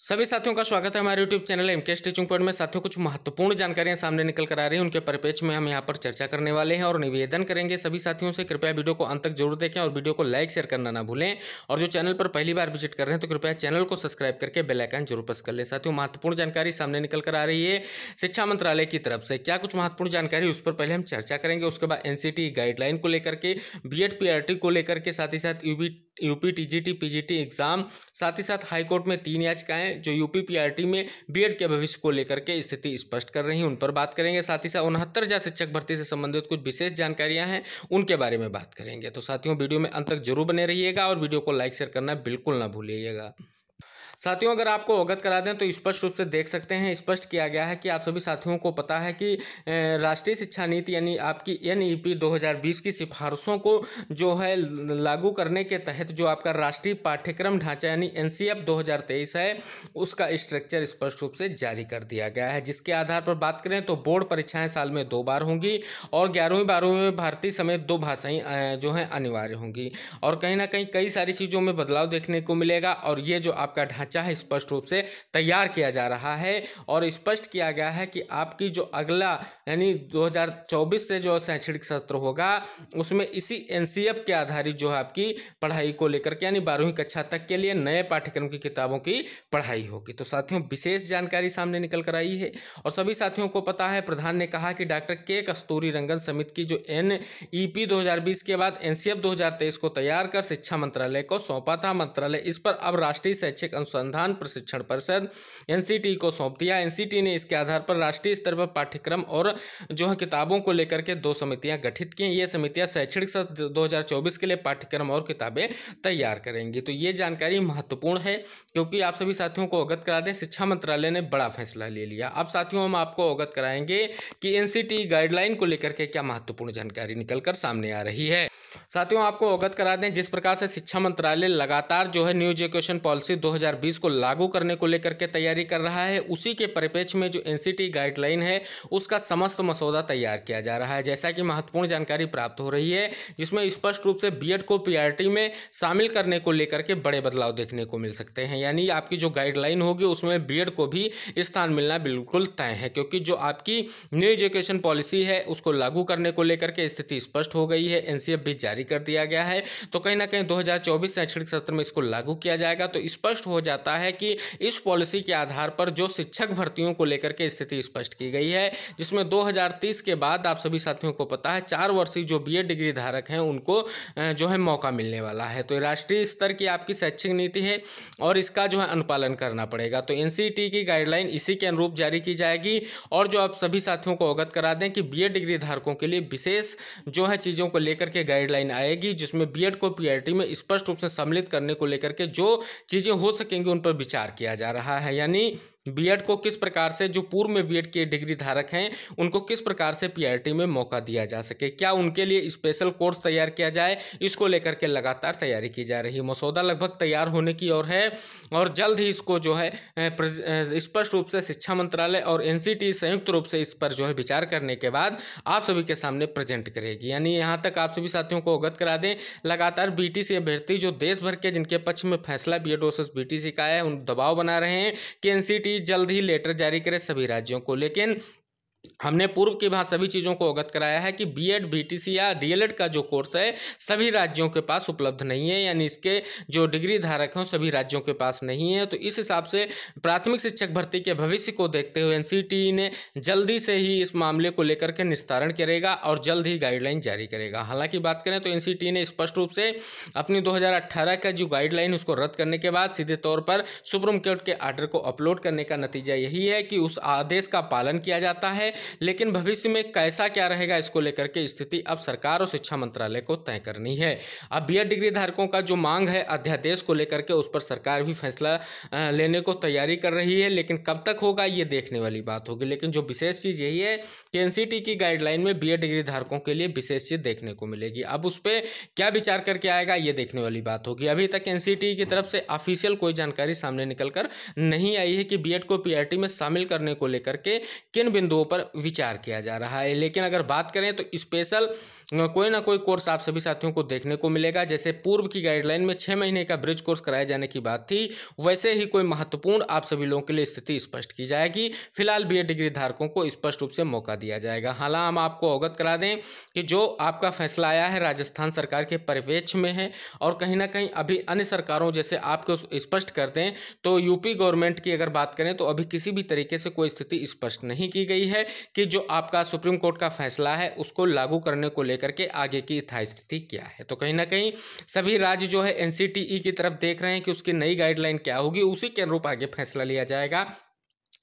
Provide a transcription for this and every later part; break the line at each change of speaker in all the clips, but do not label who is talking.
सभी साथियों का स्वागत है हमारे YouTube channel MKS teaching point में। साथियों, कुछ महत्वपूर्ण जानकारियां सामने निकल कर आ रही हैं, उनके परिप्रेक्ष्य में हम यहां पर चर्चा करने वाले हैं और निवेदन करेंगे सभी साथियों से कृपया वीडियो को अंत तक जरूर देखें और वीडियो को लाइक शेयर करना ना भूलें। और जो चैनल पर पहली बार विजिट कर रहे हैं तो कृपया चैनल को सब्सक्राइब करके बेल आइकन जरूर प्रेस कर लें। साथियों, महत्वपूर्ण जानकारी सामने निकल कर आ रही है शिक्षा मंत्रालय की तरफ से। क्या कुछ महत्वपूर्ण जानकारी, उस पर पहले हम चर्चा करेंगे। उसके बाद एनसीटी गाइडलाइन को लेकर के, बीएड पीआरटी को लेकर के, साथ ही साथ यूपी टीजीटी पीजीटी एग्जाम, साथ ही साथ हाईकोर्ट में 3 याचिकाएं जो यूपी पीआरटी में बीएड के भविष्य को लेकर के स्थिति स्पष्ट कर रही हैं, उन पर बात करेंगे। साथ ही साथ 69,000 शिक्षक भर्ती से संबंधित कुछ विशेष जानकारियां हैं, उनके बारे में बात करेंगे। तो साथियों, वीडियो में अंत तक जरूर बने रहिएगा और वीडियो को लाइक शेयर करना बिल्कुल ना भूलिएगा। साथियों, अगर आपको अवगत करा दें तो स्पष्ट रूप से देख सकते हैं, स्पष्ट किया गया है कि आप सभी साथियों को पता है कि राष्ट्रीय शिक्षा नीति यानी आपकी एनईपी 2020 की सिफारिशों को जो है लागू करने के तहत जो आपका राष्ट्रीय पाठ्यक्रम ढांचा यानी एनसीएफ 2023 है, उसका स्ट्रक्चर स्पष्ट रूप से जारी कर दिया गया है। जिसके आधार पर बात करें तो बोर्ड परीक्षाएं साल में 2 बार होंगी और 11वीं 12वीं में भारतीय समेत 2 भाषाएं जो हैं अनिवार्य होंगी। और कहीं ना कहीं कई सारी चीज़ों में बदलाव देखने को मिलेगा और ये जो आपका चाहे स्पष्ट रूप से तैयार किया जा रहा है और स्पष्ट किया गया है कि आपकी जो अगला यानी 2024 से जो शैक्षणिक सत्र होगा उसमें इसी एनसीएफ के आधारित जो है आपकी पढ़ाई को लेकर के यानी 12वीं कक्षा तक के लिए नए पाठ्यक्रम की किताबों की पढ़ाई होगी। तो साथियों, विशेष जानकारी सामने निकल कर आई है और सभी साथियों को पता है, प्रधान ने कहा कि डॉक्टर के कस्तूरी रंगन समिति की जो एनईपी 2020 के बाद एनसीएफ 2023 को तैयार कर शिक्षा मंत्रालय को सौंपा था। मंत्रालय इस पर अब राष्ट्रीय शैक्षिक अनुसंधान प्रशिक्षण परिषद एनसीटी को सौंप दिया। एनसीटी ने इसके आधार पर राष्ट्रीय स्तर पर पाठ्यक्रम और जो है किताबों को लेकर के 2 समितियां गठित की। ये समितियां शैक्षणिक सत्र 2024 के लिए पाठ्यक्रम और किताबें तैयार करेंगी। तो ये जानकारी महत्वपूर्ण है क्योंकि आप सभी साथियों को अवगत करा दें, शिक्षा मंत्रालय ने बड़ा फैसला ले लिया। अब साथियों, हम आपको अवगत कराएंगे कि एनसीटी गाइडलाइन को लेकर के क्या महत्वपूर्ण जानकारी निकल कर सामने आ रही है। साथियों, आपको अवगत करा दें, जिस प्रकार से शिक्षा मंत्रालय लगातार जो है न्यू एजुकेशन पॉलिसी 2020 को लागू करने को लेकर के तैयारी कर रहा है, उसी के परिप्रेक्ष्य में जो एनसीटी गाइडलाइन है उसका समस्त मसौदा तैयार किया जा रहा है। जैसा कि महत्वपूर्ण जानकारी प्राप्त हो रही है जिसमें स्पष्ट रूप से बीएड को पीआरटी में शामिल करने को लेकर के बड़े बदलाव देखने को मिल सकते हैं। यानी आपकी जो गाइडलाइन होगी उसमें बीएड को भी स्थान मिलना बिल्कुल तय है, क्योंकि जो आपकी न्यू एजुकेशन पॉलिसी है उसको लागू करने को लेकर के स्थिति स्पष्ट हो गई है, एनसीएफ भी जारी कर दिया गया है। तो कहीं ना कहीं 2024 शैक्षणिक सत्र में इसको लागू किया जाएगा। तो स्पष्ट हो जाता है कि इस पॉलिसी के आधार पर जो शिक्षक भर्तियों को लेकर के स्थिति स्पष्ट की गई है, जिसमें 2030 के बाद आप सभी साथियों को पता है 4 वर्षीय जो बीएड डिग्री धारक हैं उनको जो है मौका मिलने वाला है। तो राष्ट्रीय स्तर की आपकी शैक्षिक नीति है और इसका जो है अनुपालन करना पड़ेगा। तो एनसीटी की गाइडलाइन इसी के अनुरूप जारी की जाएगी। और जो आप सभी साथियों को अवगत करा दें कि बीएड डिग्री धारकों के लिए विशेष जो है चीज़ों को लेकर के गाइडलाइन आएगी, जिसमें बीएड को पीआरटी में स्पष्ट रूप से सम्मिलित करने को लेकर के जो चीज़ें हो सकेंगी उन पर विचार किया जा रहा है। यानी बीएड को किस प्रकार से जो पूर्व में बीएड के डिग्री धारक हैं उनको किस प्रकार से पीआरटी में मौका दिया जा सके, क्या उनके लिए स्पेशल कोर्स तैयार किया जाए, इसको लेकर के लगातार तैयारी की जा रही है। मसौदा लगभग तैयार होने की ओर है और जल्द ही इसको जो है स्पष्ट रूप से शिक्षा मंत्रालय और एनसीटी संयुक्त रूप से इस पर जो है विचार करने के बाद आप सभी के सामने प्रेजेंट करेगी। यानी यहाँ तक आप सभी साथियों को अवगत करा दें, लगातार बीटीसी अभ्यर्थी जो देश भर के जिनके पक्ष में फैसला बीएड वर्सेस बीटीसी का है, उन दबाव बना रहे हैं कि एनसीटी जल्द ही लेटर जारी करे सभी राज्यों को। लेकिन हमने पूर्व की भांति सभी चीज़ों को अवगत कराया है कि बीएड बीटीसी या डीएलएड का जो कोर्स है सभी राज्यों के पास उपलब्ध नहीं है, यानी इसके जो डिग्री धारक हैं सभी राज्यों के पास नहीं है। तो इस हिसाब से प्राथमिक शिक्षक भर्ती के भविष्य को देखते हुए एनसीटी ने जल्दी से ही इस मामले को लेकर के निस्तारण करेगा और जल्द ही गाइडलाइन जारी करेगा। हालांकि बात करें तो एनसीटी ने स्पष्ट रूप से अपनी 2018 का जो गाइडलाइन उसको रद्द करने के बाद सीधे तौर पर सुप्रीम कोर्ट के आर्डर को अपलोड करने का नतीजा यही है कि उस आदेश का पालन किया जाता है। लेकिन भविष्य में कैसा क्या रहेगा इसको लेकर के स्थिति अब सरकार और शिक्षा मंत्रालय को तय करनी है। अब बीएड डिग्री धारकों का जो मांग है अध्यादेश को लेकर के, उस पर सरकार भी फैसला लेने को तैयारी कर रही है, लेकिन कब तक होगा ये देखने वाली बात होगी। लेकिन जो विशेष चीज़ यही है कि एनसीटी की गाइडलाइन में बीएड डिग्री धारकों के लिए विशेष चीज़ देखने को मिलेगी। अब उस पर क्या विचार करके आएगा ये देखने वाली बात होगी। अभी तक एनसीटी की तरफ से ऑफिशियल कोई जानकारी सामने निकल कर नहीं आई है कि बीएड को पीआरटी में शामिल करने को लेकर के किन बिंदुओं पर ऊपर विचार किया जा रहा है। लेकिन अगर बात करें तो स्पेशल कोई ना कोई कोर्स आप सभी साथियों को देखने को मिलेगा। जैसे पूर्व की गाइडलाइन में 6 महीने का ब्रिज कोर्स कराए जाने की बात थी, वैसे ही कोई महत्वपूर्ण आप सभी लोगों के लिए स्थिति स्पष्ट की जाएगी। फिलहाल बीएड डिग्री धारकों को स्पष्ट रूप से मौका दिया जाएगा। हालांकि हम आपको अवगत करा दें कि जो आपका फैसला आया है राजस्थान सरकार के परिप्रेक्ष्य में है, और कहीं ना कहीं अभी अन्य सरकारों जैसे आपको स्पष्ट कर दें तो यूपी गवर्नमेंट की अगर बात करें तो अभी किसी भी तरीके से कोई स्थिति स्पष्ट नहीं की गई है कि जो आपका सुप्रीम कोर्ट का फैसला है उसको लागू करने को करके आगे की स्थायी स्थिति क्या है। तो कहीं ना कहीं सभी राज्य जो है एनसीटीई की तरफ देख रहे हैं कि उसकी नई गाइडलाइन क्या होगी, उसी के अनुरूप आगे फैसला लिया जाएगा।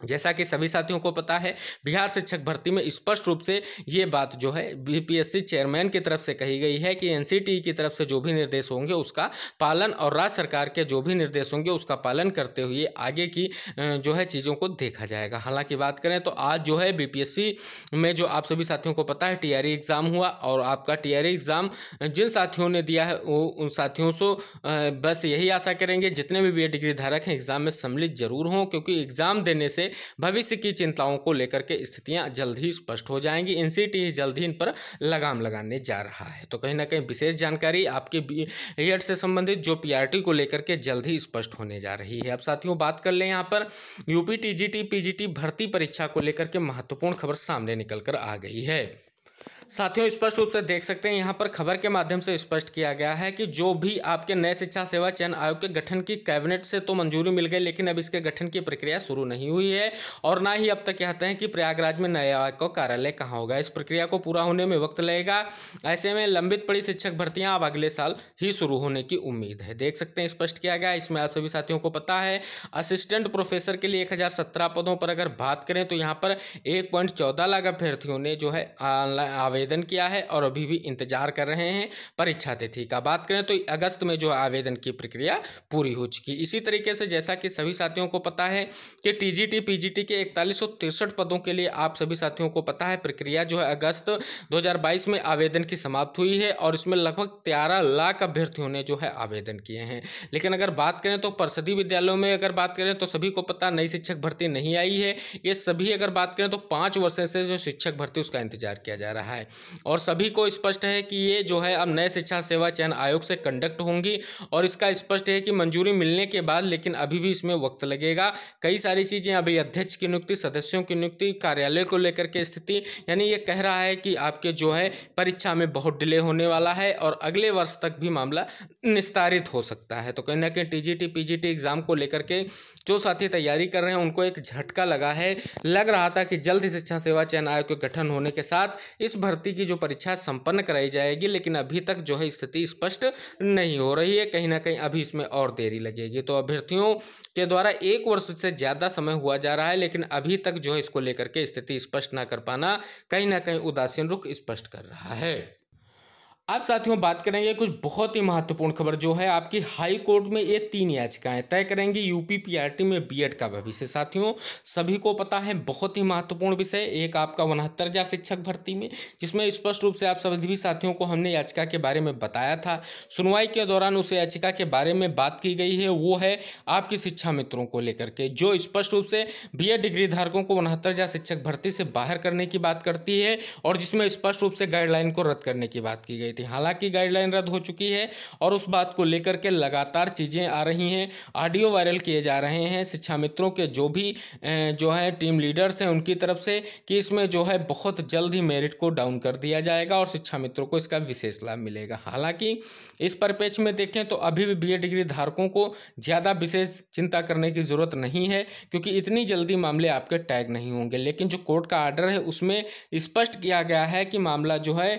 जैसा कि सभी साथियों को पता है, बिहार शिक्षक भर्ती में स्पष्ट रूप से ये बात जो है बीपीएससी चेयरमैन की तरफ से कही गई है कि एनसीटीई की तरफ से जो भी निर्देश होंगे उसका पालन और राज्य सरकार के जो भी निर्देश होंगे उसका पालन करते हुए आगे की जो है चीज़ों को देखा जाएगा। हालांकि बात करें तो आज जो है बीपीएससी में जो आप सभी साथियों को पता है टीआरई एग्ज़ाम हुआ, और आपका टीआरई एग्ज़ाम जिन साथियों ने दिया है वो उन साथियों से बस यही आशा करेंगे जितने भी बीएड डिग्री धारक हैं एग्ज़ाम में सम्मिलित जरूर हों, क्योंकि एग्ज़ाम देने से भविष्य की चिंताओं को लेकर के स्थितियां जल्द ही स्पष्ट हो जाएंगी। एनसीटीई जल्द ही इन पर लगाम लगाने जा रहा है। तो कहीं ना कहीं विशेष जानकारी आपके बीएड से संबंधित जो पीआरटी को लेकर के जल्द ही स्पष्ट होने जा रही है। अब साथियों बात कर लें यहाँ पर यूपी टीजीटी पीजीटी भर्ती परीक्षा को लेकर के महत्वपूर्ण खबर सामने निकल कर आ गई है। साथियों स्पष्ट रूप से देख सकते हैं यहाँ पर खबर के माध्यम से स्पष्ट किया गया है कि जो भी आपके नए शिक्षा सेवा चयन आयोग के गठन की कैबिनेट से तो मंजूरी मिल गई, लेकिन अब इसके गठन की प्रक्रिया शुरू नहीं हुई है, और ना ही अब तक कहते हैं कि प्रयागराज में नए आयोग का कार्यालय कहाँ होगा। इस प्रक्रिया को पूरा होने में वक्त लगेगा। ऐसे में लंबित पड़ी शिक्षक भर्तियाँ अब अगले साल ही शुरू होने की उम्मीद है। देख सकते हैं स्पष्ट किया गया। इसमें आप सभी साथियों को पता है असिस्टेंट प्रोफेसर के लिए 1017 पदों पर अगर बात करें तो यहाँ पर 1.14 लाख अभ्यर्थियों ने जो है आवेदन किया है और अभी भी इंतजार कर रहे हैं परीक्षा तिथि का। बात करें तो अगस्त में जो आवेदन की प्रक्रिया पूरी हो चुकी। इसी तरीके से जैसा कि सभी साथियों को पता है कि टीजीटी पीजीटी के 4163 पदों के लिए आप सभी साथियों को पता है प्रक्रिया जो है अगस्त 2022 में आवेदन की समाप्त हुई है, और इसमें लगभग 13 लाख अभ्यर्थियों ने जो है आवेदन किए हैं। लेकिन अगर बात करें तो परिषदीय विद्यालयों में अगर बात करें तो सभी को पता नई शिक्षक भर्ती नहीं आई है। ये सभी अगर बात करें तो 5 वर्ष से जो शिक्षक भर्ती उसका इंतजार किया जा रहा है, और सभी को स्पष्ट है कि ये जो है अब नए शिक्षा सेवा चयन आयोग से कंडक्ट होंगी, और इसका स्पष्ट है कि मंजूरी मिलने के बाद, लेकिन अभी भी इसमें वक्त लगेगा। कई सारी चीज़ें अभी अध्यक्ष की नियुक्ति, सदस्यों की नियुक्ति, कार्यालय को लेकर के स्थिति, यानी ये कह रहा है कि आपके जो है परीक्षा में बहुत डिले होने वाला है और अगले वर्ष तक भी मामला निस्तारित हो सकता है। तो कहीं ना कहीं टीजीटी पीजीटी एग्जाम को लेकर के जो साथी तैयारी कर रहे हैं उनको एक झटका लगा है। लग रहा था कि जल्द ही शिक्षा सेवा चयन आयोग के गठन होने के साथ इस भर्ती की जो परीक्षा संपन्न कराई जाएगी, लेकिन अभी तक जो है स्थिति स्पष्ट नहीं हो रही है। कहीं ना कहीं अभी इसमें और देरी लगेगी। तो अभ्यर्थियों के द्वारा 1 वर्ष से ज़्यादा समय हुआ जा रहा है, लेकिन अभी तक जो है इसको लेकर के स्थिति स्पष्ट ना कर पाना कहीं ना कहीं उदासीन रुख स्पष्ट कर रहा है। अब साथियों बात करेंगे कुछ बहुत ही महत्वपूर्ण खबर जो है आपकी हाई कोर्ट में ये 3 याचिकाएं तय करेंगी यूपी पीआरटी में बीएड का भविष्य। साथियों सभी को पता है बहुत ही महत्वपूर्ण विषय, एक आपका 69,000 शिक्षक भर्ती में, जिसमें स्पष्ट रूप से आप सभी साथियों को हमने याचिका के बारे में बताया था। सुनवाई के दौरान उस याचिका के बारे में बात की गई है, वो है आपकी शिक्षा मित्रों को लेकर के, जो स्पष्ट रूप से बीएड डिग्री धारकों को 69,000 शिक्षक भर्ती से बाहर करने की बात करती है, और जिसमें स्पष्ट रूप से गाइडलाइन को रद्द करने की बात की गई थी। हालांकि गाइडलाइन रद्द हो चुकी है और उस बात को लेकर के लगातार चीज़ें आ रही हैं, ऑडियो वायरल किए जा रहे हैं शिक्षा मित्रों के जो भी जो है टीम लीडर्स हैं उनकी तरफ से, कि इसमें जो है बहुत जल्द ही मेरिट को डाउन कर दिया जाएगा और शिक्षा मित्रों को इसका विशेष लाभ मिलेगा। हालांकि इस परिप्रेक्ष्य में देखें तो अभी भी बीएड डिग्री धारकों को ज़्यादा विशेष चिंता करने की ज़रूरत नहीं है, क्योंकि इतनी जल्दी मामले आपके टैग नहीं होंगे। लेकिन जो कोर्ट का आर्डर है उसमें स्पष्ट किया गया है कि मामला जो है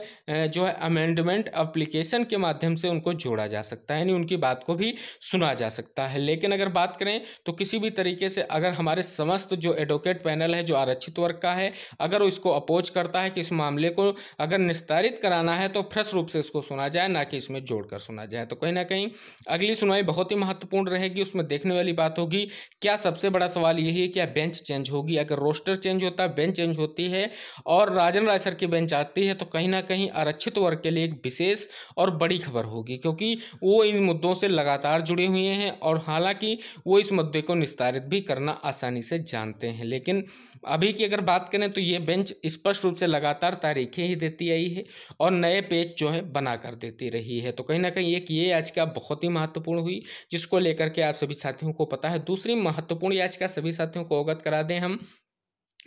अमेंडमेंट एप्लीकेशन के माध्यम से उनको जोड़ा जा सकता है, यानी उनकी बात को भी सुना जा सकता है। लेकिन अगर बात करें तो किसी भी तरीके से अगर हमारे समस्त जो एडवोकेट पैनल है जो आरक्षित वर्ग का है, अगर वो इसको अपोज करता है कि इस मामले को अगर निस्तारित कराना है तो फ्रेश रूप से इसको सुना जाए, ना कि इसमें जोड़कर सुना जाए। तो कहीं ना कहीं अगली सुनवाई बहुत ही महत्वपूर्ण रहेगी। उसमें देखने वाली बात होगी क्या, सबसे बड़ा सवाल यही है क्या बेंच चेंज होगी। अगर रोस्टर चेंज होता है, बेंच चेंज होती है और राजन राय सर की बेंच आती है, तो कहीं ना कहीं आरक्षित वर्ग के लिए एक एक विशेष और बड़ी खबर होगी, क्योंकि वो इन मुद्दों से लगातार जुड़े हुए हैं और हालांकि वो इस मुद्दे को निस्तारित भी करना आसानी से जानते हैं। लेकिन अभी की अगर बात करें तो ये बेंच स्पष्ट रूप से लगातार तारीखें ही देती आई है और नए पेज जो है बना कर देती रही है। तो कहीं ना कहीं एक ये याचिका बहुत ही महत्वपूर्ण हुई, जिसको लेकर के आप सभी साथियों को पता है। दूसरी महत्वपूर्ण याचिका सभी साथियों को अवगत करा दें हम,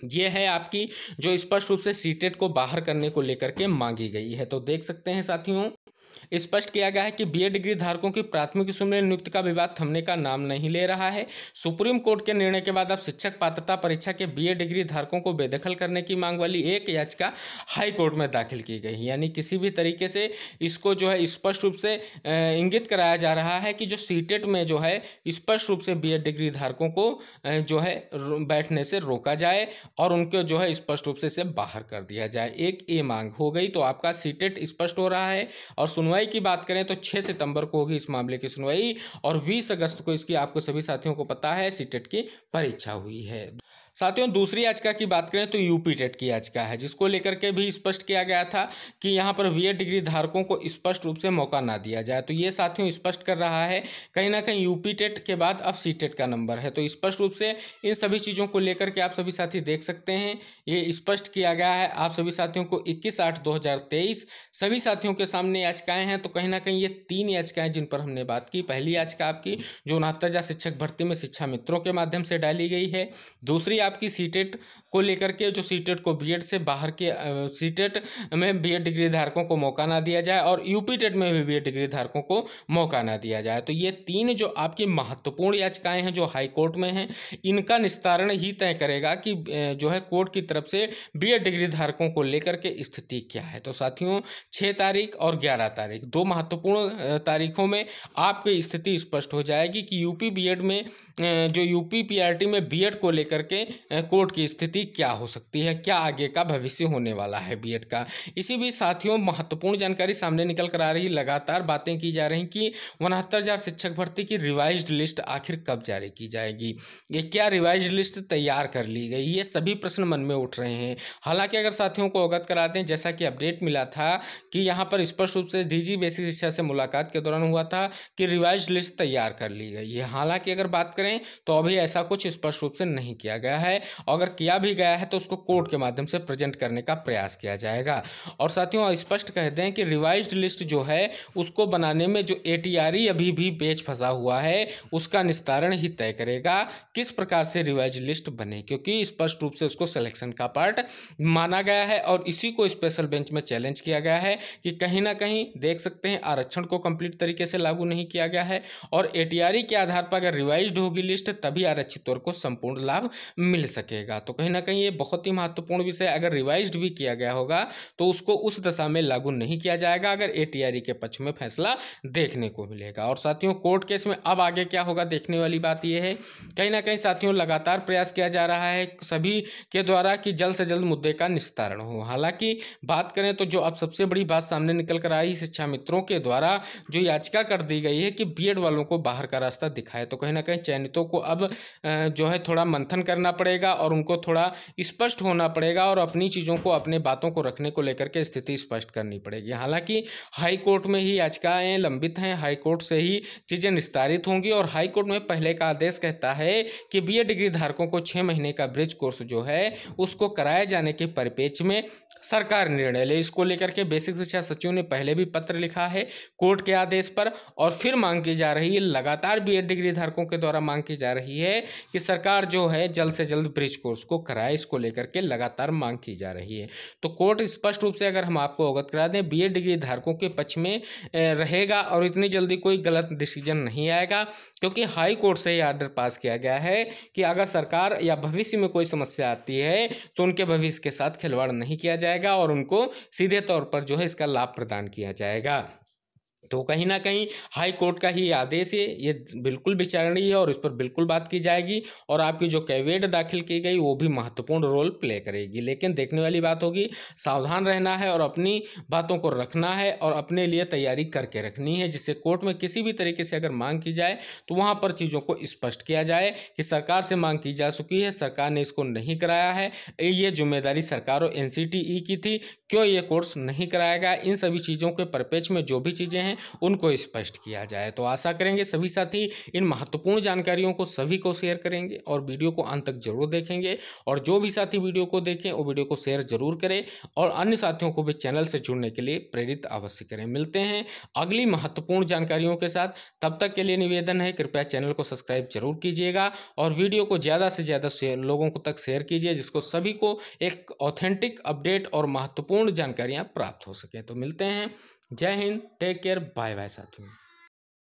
ये है आपकी जो स्पष्ट रूप से सीटेट को बाहर करने को लेकर के मांगी गई है। तो देख सकते हैं साथियों, स्पष्ट किया गया है कि बीए डिग्री धारकों की प्राथमिक सुनवाई नियुक्ति का विवाद थमने का नाम नहीं ले रहा है। सुप्रीम कोर्ट के निर्णय के बाद अब शिक्षक पात्रता परीक्षा के बीए डिग्री धारकों को बेदखल करने की मांग वाली एक याचिका हाई कोर्ट में दाखिल की गई। यानी किसी भी तरीके से इसको जो है स्पष्ट रूप से इंगित कराया जा रहा है कि जो सीटेट में जो है स्पष्ट रूप से बीए डिग्री धारकों को जो है बैठने से रोका जाए और उनको जो है स्पष्ट रूप से इसे बाहर कर दिया जाए। एक ये मांग हो गई, तो आपका सीटेट स्पष्ट हो रहा है। और सुनवाई की बात करें तो 6 सितंबर को होगी इस मामले की सुनवाई और 20 अगस्त को इसकी आपको सभी साथियों को पता है सीटेट की परीक्षा हुई है। साथियों दूसरी याचिका की बात करें तो यूपी टेट की याचिका है, जिसको लेकर के भी स्पष्ट किया गया था कि यहाँ पर बीए डिग्री धारकों को स्पष्ट रूप से मौका ना दिया जाए। तो ये साथियों स्पष्ट कर रहा है कहीं ना कहीं यूपी टेट के बाद अब सीटेट का नंबर है। तो स्पष्ट रूप से इन सभी चीज़ों को लेकर के आप सभी साथी देख सकते हैं, ये स्पष्ट किया गया है आप सभी साथियों को 21/8/2023 सभी साथियों के सामने याचिकाएं हैं। तो कहीं ना कहीं ये 3 याचिकाएं जिन पर हमने बात की, पहली याचिका आपकी जो 69,000 शिक्षक भर्ती में शिक्षा मित्रों के माध्यम से डाली गई है, दूसरी आपकी सीटेट को लेकर के जो सीटेट को बीएड से बाहर के सीटेट में बीएड डिग्री धारकों को मौका ना दिया जाए और यूपी टेट में भी बीएड डिग्री धारकों को मौका ना दिया जाए। तो ये 3 जो आपकी महत्वपूर्ण याचिकाएं हैं जो हाई कोर्ट में हैं, इनका निस्तारण ही तय करेगा कि जो है कोर्ट की तरफ से बीएड डिग्री धारकों को लेकर के स्थिति क्या है। तो साथियों 6 तारीख और 11 तारीख 2 महत्वपूर्ण तारीखों में आपकी स्थिति स्पष्ट हो जाएगी कि यूपी बीएड में जो यूपी पीआरटी में बीएड को लेकर के कोर्ट की स्थिति क्या हो सकती है, क्या आगे का भविष्य होने वाला है बीएड का। इसी भी साथियों महत्वपूर्ण जानकारी सामने निकल कर आ रही, लगातार बातें की जा रही कि 69,000 शिक्षक भर्ती की रिवाइज्ड लिस्ट आखिर कब जारी की जाएगी, ये क्या रिवाइज्ड लिस्ट तैयार कर ली गई, ये सभी प्रश्न मन में उठ रहे हैं। हालांकि अगर साथियों को अवगत करा दें, जैसा कि अपडेट मिला था कि यहाँ पर स्पष्ट रूप से डीजी बेसिक शिक्षा से मुलाकात के दौरान हुआ था कि रिवाइज्ड लिस्ट तैयार कर ली गई है। हालांकि अगर बात करें तो अभी ऐसा कुछ स्पष्ट रूप से नहीं किया गया है, अगर किया भी गया है तो उसको कोर्ट के माध्यम से प्रेजेंट करने का प्रयास किया जाएगा। और साथियों स्पष्ट कह दें कि रिवाइज्ड लिस्ट जो है उसको बनाने में जो एटीआरई अभी भी पेच फंसा हुआ है उसका निस्तारण ही तय करेगा किस प्रकार से रिवाइज्ड लिस्ट बने, क्योंकि स्पष्ट रूप से उसको सिलेक्शन का पार्ट माना गया है और इसी को स्पेशल बेंच में चैलेंज किया गया है कि कहीं ना कहीं देख सकते हैं आरक्षण को कंप्लीट तरीके से लागू नहीं किया गया है और एटीआरई के आधार पर अगर रिवाइज्ड होगी लिस्ट तभी आरक्षित वर्ग को संपूर्ण लाभ मिल सकेगा। तो कहीं ना कहीं ये बहुत ही महत्वपूर्ण विषय, अगर रिवाइज्ड भी किया गया होगा तो उसको उस दशा में लागू नहीं किया जाएगा अगर एटीआरई के पक्ष में फैसला देखने को मिलेगा। और साथियों कोर्ट केस में अब आगे क्या होगा देखने वाली बात यह है, कहीं ना कहीं साथियों लगातार प्रयास किया जा रहा है सभी के द्वारा कि जल्द से जल्द मुद्दे का निस्तारण हो। हालांकि बात करें तो जो अब सबसे बड़ी बात सामने निकल कर आई शिक्षा मित्रों के द्वारा जो याचिका कर दी गई है कि बीएड वालों को बाहर का रास्ता दिखाए, तो कहीं ना कहीं चयनितों को अब जो है थोड़ा मंथन करना पड़ेगा और उनको थोड़ा स्पष्ट होना पड़ेगा और अपनी चीज़ों को अपने बातों को रखने को लेकर के स्थिति स्पष्ट करनी पड़ेगी। हालांकि हाई कोर्ट में ही याचिकाएं लंबित हैं, हाई कोर्ट से ही चीज़ें निस्तारित होंगी और हाई कोर्ट में पहले का आदेश कहता है कि बीएड डिग्री धारकों को 6 महीने का ब्रिज कोर्स जो है उसको कराए जाने के परिप्रेक्ष्य में सरकार निर्णय ले। इसको लेकर के बेसिक शिक्षा सचिव ने पहले भी पत्र लिखा है कोर्ट के आदेश पर और फिर मांग की जा रही है, लगातार बीएड डिग्री धारकों के द्वारा मांग की जा रही है कि सरकार जो है जल्द से जल्द ब्रिज कोर्स को कराए। इसको लेकर के लगातार मांग की जा रही है। तो कोर्ट स्पष्ट रूप से अगर हम आपको अवगत करा दें बीएड डिग्री धारकों के पक्ष में रहेगा और इतनी जल्दी कोई गलत डिसीजन नहीं आएगा, क्योंकि हाई कोर्ट से ही आर्डर पास किया गया है कि अगर सरकार या भविष्य में कोई समस्या आती है तो उनके भविष्य के साथ खिलवाड़ नहीं किया जाएगा और उनको सीधे तौर पर जो है इसका लाभ प्रदान किया जाएगा। तो कहीं ना कहीं हाई कोर्ट का ही आदेश है, ये बिल्कुल विचारणीय है और इस पर बिल्कुल बात की जाएगी और आपकी जो कैविएट दाखिल की गई वो भी महत्वपूर्ण रोल प्ले करेगी। लेकिन देखने वाली बात होगी, सावधान रहना है और अपनी बातों को रखना है और अपने लिए तैयारी करके रखनी है, जिससे कोर्ट में किसी भी तरीके से अगर मांग की जाए तो वहाँ पर चीज़ों को स्पष्ट किया जाए कि सरकार से मांग की जा चुकी है, सरकार ने इसको नहीं कराया है, ये जिम्मेदारी सरकार और NCTE की थी, क्यों ये कोर्स नहीं कराया गया। इन सभी चीज़ों के परिप्रेक्ष्य में जो भी चीज़ें हैं उनको स्पष्ट किया जाए। तो आशा करेंगे सभी साथी इन महत्वपूर्ण जानकारियों को सभी को शेयर करेंगे और वीडियो को अंत तक जरूर देखेंगे, और जो भी साथी वीडियो को देखें वो वीडियो को शेयर जरूर करें और अन्य साथियों को भी चैनल से जुड़ने के लिए प्रेरित अवश्य करें। मिलते हैं अगली महत्वपूर्ण जानकारियों के साथ, तब तक के लिए निवेदन है कृपया चैनल को सब्सक्राइब जरूर कीजिएगा और वीडियो को ज़्यादा से ज़्यादा लोगों को तक शेयर कीजिए, जिसको सभी को एक ऑथेंटिक अपडेट और महत्वपूर्ण जानकारियाँ प्राप्त हो सकें। तो मिलते हैं, जय Hind, take care, bye bye साथियों।